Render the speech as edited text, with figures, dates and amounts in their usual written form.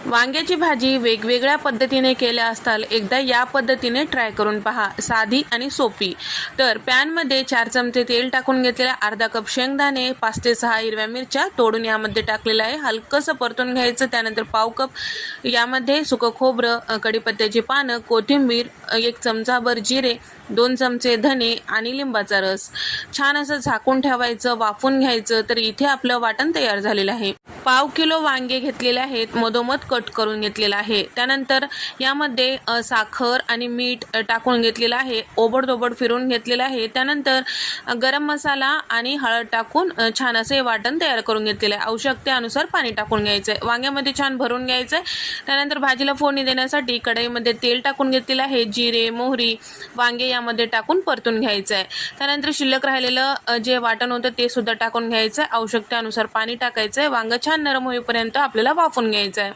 वांग्याची भाजी वेगवेगळ्या पद्धतीने केल्या असताल एकदा या पद्धतीने ट्राय करून पहा, साधी आणि सोपी। तर पॅनमध्ये 4 चमचे तेल टाकून घेतलेला, अर्धा कप शेंगदाणे, 5 ते 6 हिरव्या मिरच्या तोडून यामध्ये टाकलेलं आहे, हलकंसं परतून घ्यायचं। त्यानंतर पाव कप यामध्ये सुकं खोबरं, कढीपत्त्याची पानं, कोथिंबीर, 1 चमचाभर जिरे, 2 चमचे धने आणि लिंबाचा रस छान असं झाकून ठेवायचं, वाफून घ्यायचं। तर इथे आपलं वाटण तयार झालेलं आहे। पाव किलो वांगे घेतलेले आहेत, मधोमध कट करून घेतलेला आहे। त्यानंतर यामध्ये साखर आणि मीठ टाकून घेतलेलं आहे, ओबडधोबड फिरून घेतलेलं आहे। त्यानंतर गरम मसाला आणि हळद टाकून छान असे वाटण तयार करून घेतलेले आहे। आवश्यकतेनुसार पाणी टाकून घ्यायचं आहे, वांग्यामध्ये छान भरून घ्यायचं आहे। त्यानंतर भाजीला फोडणी देण्यासाठी कढईमध्ये तेल टाकून घेतलेलं आहे, जिरे, मोहरी, वांगे यामध्ये टाकून परतून घ्यायचं आहे। त्यानंतर शिल्लक राहिलेलं जे वाटण होतं ते सुद्धा टाकून घ्यायचं आहे, आवश्यकतेनुसार पाणी टाकायचं आहे। वांग छान नरम होईपर्यंत आपल्याला वाफून घ्यायचं आहे।